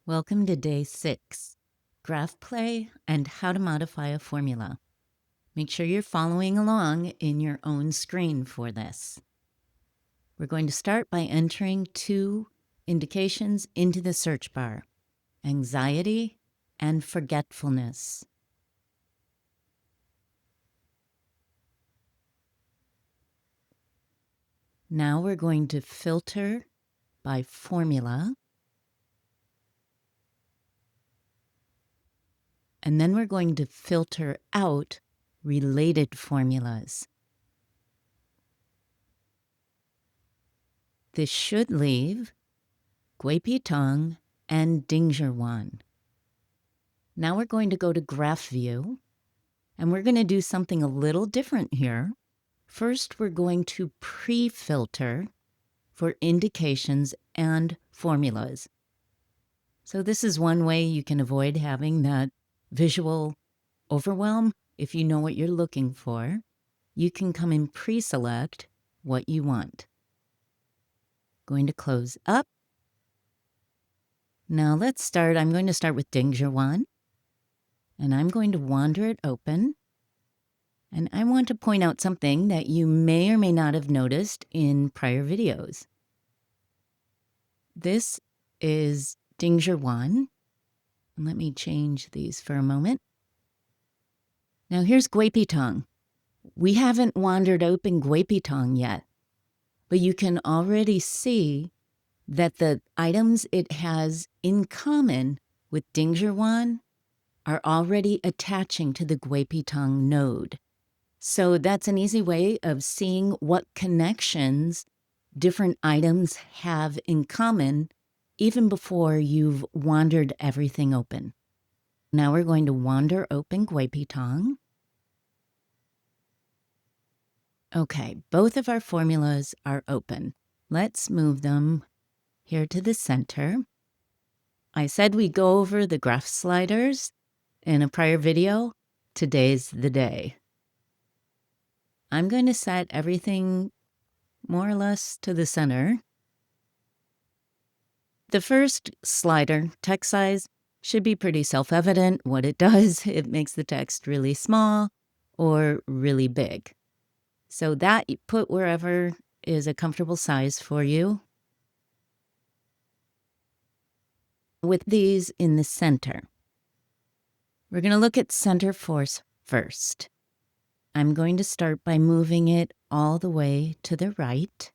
Welcome to day 6, graph play and how to modify a formula. Make sure you're following along in your own screen for this. We're going to start by entering 2 indications into the search bar: anxiety and forgetfulness. Now we're going to filter by formula. And then we're going to filter out related formulas. This should leave Guipitong and Dingzhirwan. Now we're going to go to Graph View, and we're going to do something a little different here. First, we're going to pre-filter for indications and formulas. So this is one way you can avoid having that visual overwhelm. If you know what you're looking for, you can come and pre-select what you want. Going to close up. Now let's start. I'm going to start with Dingzhirwan, and I'm going to wander it open. And I want to point out something that you may or may not have noticed in prior videos. This is Dingzhirwan. Let me change these for a moment. Now here's Guipitong. We haven't wandered open Guipitong yet, but you can already see that the items it has in common with Dingzhirwan are already attaching to the Guipitong node. So that's an easy way of seeing what connections different items have in common even before you've wandered everything open. Now we're going to wander open Guipitong. Okay, both of our formulas are open. Let's move them here to the center. I said we'd go over the graph sliders in a prior video. Today's the day. I'm going to set everything more or less to the center. The first slider, text size, should be pretty self-evident what it does. It makes the text really small or really big. So that you put wherever is a comfortable size for you. With these in the center, we're going to look at center force first. I'm going to start by moving it all the way to the right.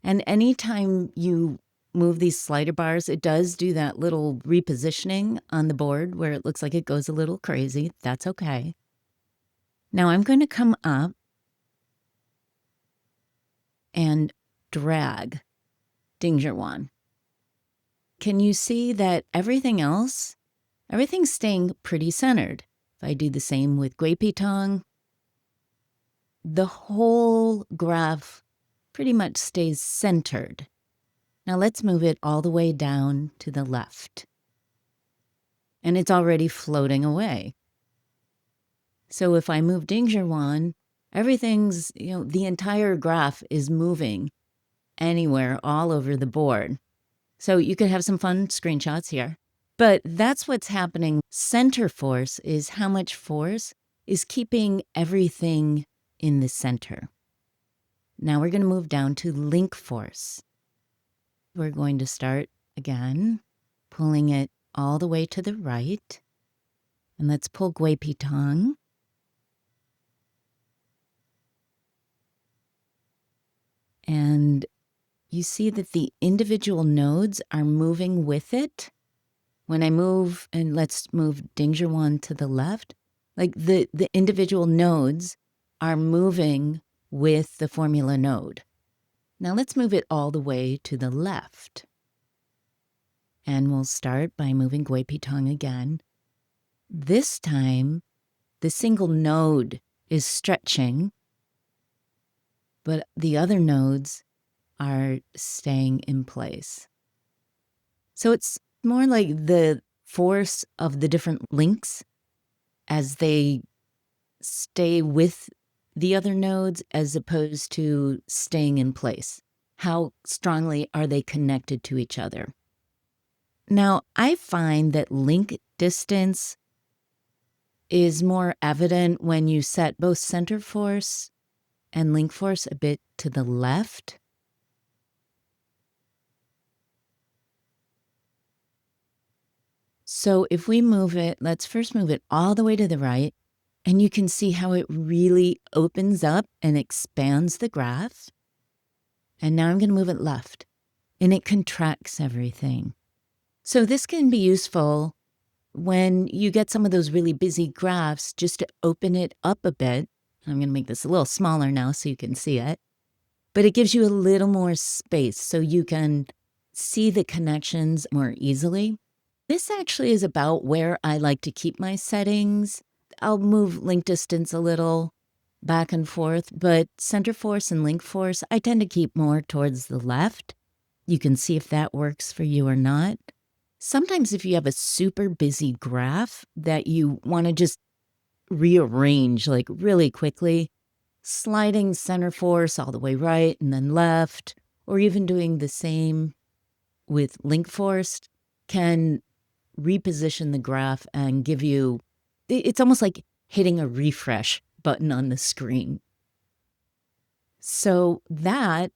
And anytime you move these slider bars, it does do that little repositioning on the board where it looks like it goes a little crazy. That's okay. Now I'm going to come up and drag Dingzhirwan. Can you see that everything's staying pretty centered? If I do the same with Guipitong, the whole graph pretty much stays centered. Now let's move it all the way down to the left. And it's already floating away. So if I move Dingzhirwan, everything's, the entire graph is moving anywhere all over the board. So you could have some fun screenshots here. But that's what's happening. Center force is how much force is keeping everything in the center. Now we're going to move down to link force. We're going to start again, pulling it all the way to the right. And let's pull Guipitong. And you see that the individual nodes are moving with it. When I move, and let's move Dingzhirwan to the left, like the individual nodes are moving with the formula node. Now let's move it all the way to the left. And we'll start by moving Guipitong again. This time, the single node is stretching, but the other nodes are staying in place. So it's more like the force of the different links as they stay with the other nodes as opposed to staying in place. how strongly are they connected to each other. Now, I find that link distance is more evident when you set both center force and link force a bit to the left. So if we move it, let's first move it all the way to the right, and you can see how it really opens up and expands the graph. And now I'm going to move it left, and it contracts everything. So this can be useful when you get some of those really busy graphs, just to open it up a bit. I'm going to make this a little smaller now so you can see it. But it gives you a little more space so you can see the connections more easily. This actually is about where I like to keep my settings. I'll move link distance a little back and forth, but center force and link force, I tend to keep more towards the left. You can see if that works for you or not. Sometimes if you have a super busy graph that you want to just rearrange like really quickly, sliding center force all the way right and then left, or even doing the same with link force can reposition the graph and give you, it's almost like hitting a refresh button on the screen. So that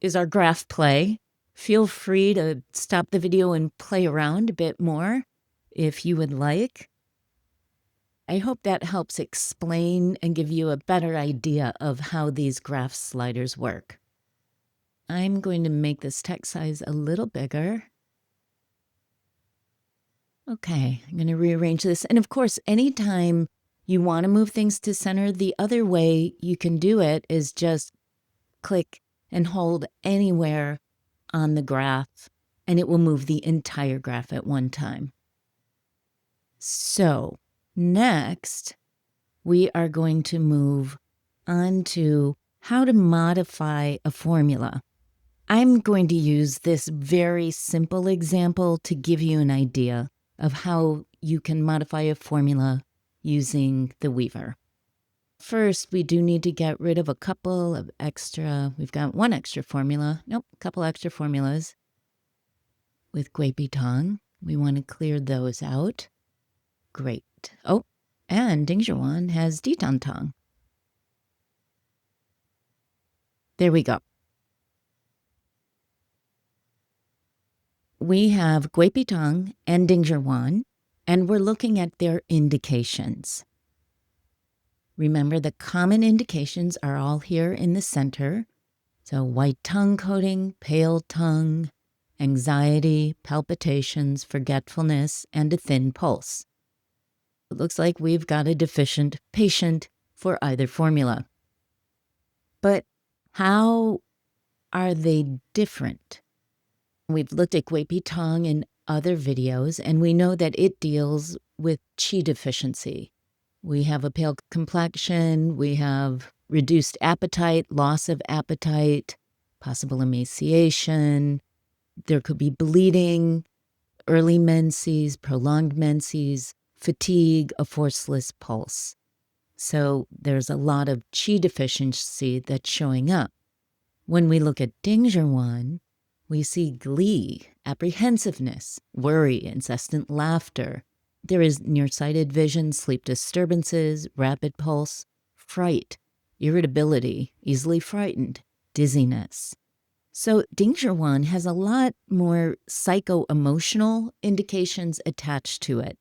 is our graph play. Feel free to stop the video and play around a bit more if you would like. I hope that helps explain and give you a better idea of how these graph sliders work. I'm going to make this text size a little bigger. Okay, I'm going to rearrange this. And of course, anytime you want to move things to center, the other way you can do it is just click and hold anywhere on the graph, and it will move the entire graph at one time. So next, we are going to move on to how to modify a formula. I'm going to use this very simple example to give you an idea of how you can modify a formula using the Weaver. First, we do need to get rid of a couple of extra, we've got one extra formula, a couple extra formulas with Guipi Tong. We want to clear those out. Great. Oh, and Dingzhuan has Deepen Tong. There we go. We have Guipi Tong and Dingzhuan, and we're looking at their indications. Remember, the common indications are all here in the center. So white tongue coating, pale tongue, anxiety, palpitations, forgetfulness, and a thin pulse. It looks like we've got a deficient patient for either formula. But how are they different? We've looked at Guipi Tong in other videos, and we know that it deals with qi deficiency. We have a pale complexion, we have reduced appetite, loss of appetite, possible emaciation. There could be bleeding, early menses, prolonged menses, fatigue, a forceless pulse. So there's a lot of qi deficiency that's showing up. When we look at Dingzhuan, we see glee, apprehensiveness, worry, incessant laughter. There is nearsighted vision, sleep disturbances, rapid pulse, fright, irritability, easily frightened, dizziness. So Dingzhuan has a lot more psycho-emotional indications attached to it.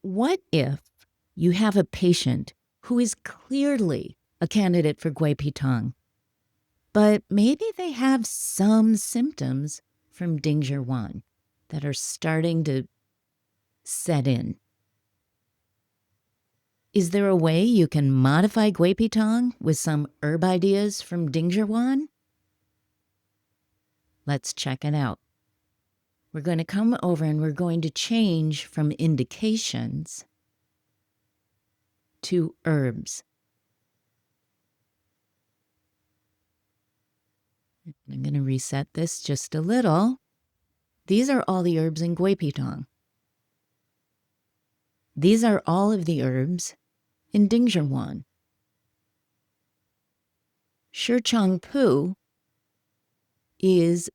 What if you have a patient who is clearly a candidate for Guipi Tong, but maybe they have some symptoms from Dingzhuan that are starting to set in? Is there a way you can modify Guipi Tong with some herb ideas from Dingzhuan? Let's check it out. We're going to come over and we're going to change from indications to herbs. I'm going to reset this just a little. These are all the herbs in Guipi Tong. These are all of the herbs in Dingzhuan. Shi Chang Pu is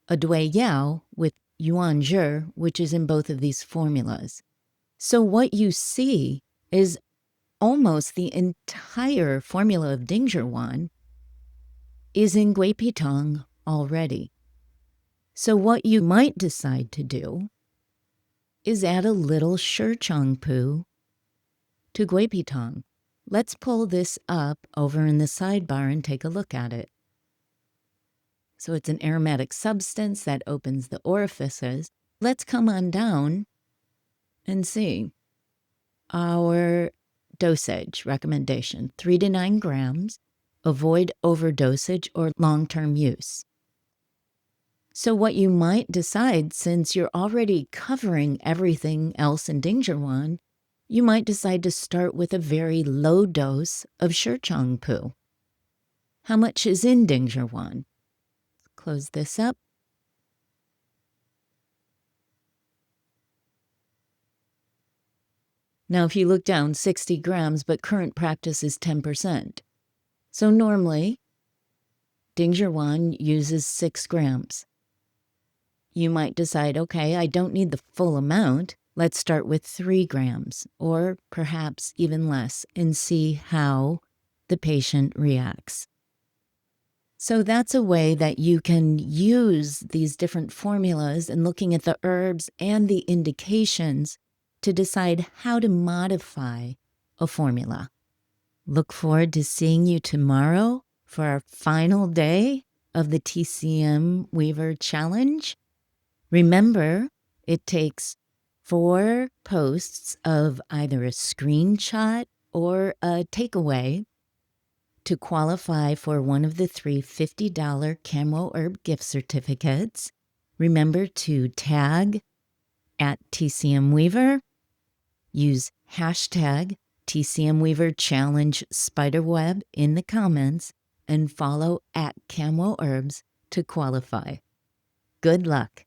a Dui Yao with Yuan Zhi, which is in both of these formulas. So what you see is almost the entire formula of Dingzhi is in Gui Pitong already. So what you might decide to do is add a little Shi Changpu to Gui Pitong. Let's pull this up over in the sidebar and take a look at it. So it's an aromatic substance that opens the orifices. Let's come on down and see. Our dosage recommendation, 3 to 9 grams. Avoid overdosage or long-term use. So what you might decide, since you're already covering everything else in Dingzhi, you might decide to start with a very low dose of Shi Changpu. How much is in Dingzhi? Close this up. Now, if you look down, 60 grams, but current practice is 10%. So normally, Dingzhi uses 6 grams. You might decide, okay, I don't need the full amount. Let's start with 3 grams, or perhaps even less, and see how the patient reacts. So that's a way that you can use these different formulas and looking at the herbs and the indications to decide how to modify a formula. Look forward to seeing you tomorrow for our final day of the TCM Weaver Challenge. Remember, it takes 4 posts of either a screenshot or a takeaway to qualify for one of the 3 $50 Camo Herb gift certificates. Remember to tag at TCM Weaver, use hashtag TCM Weaver Challenge Spiderweb in the comments, and follow at Camo Herbs to qualify. Good luck.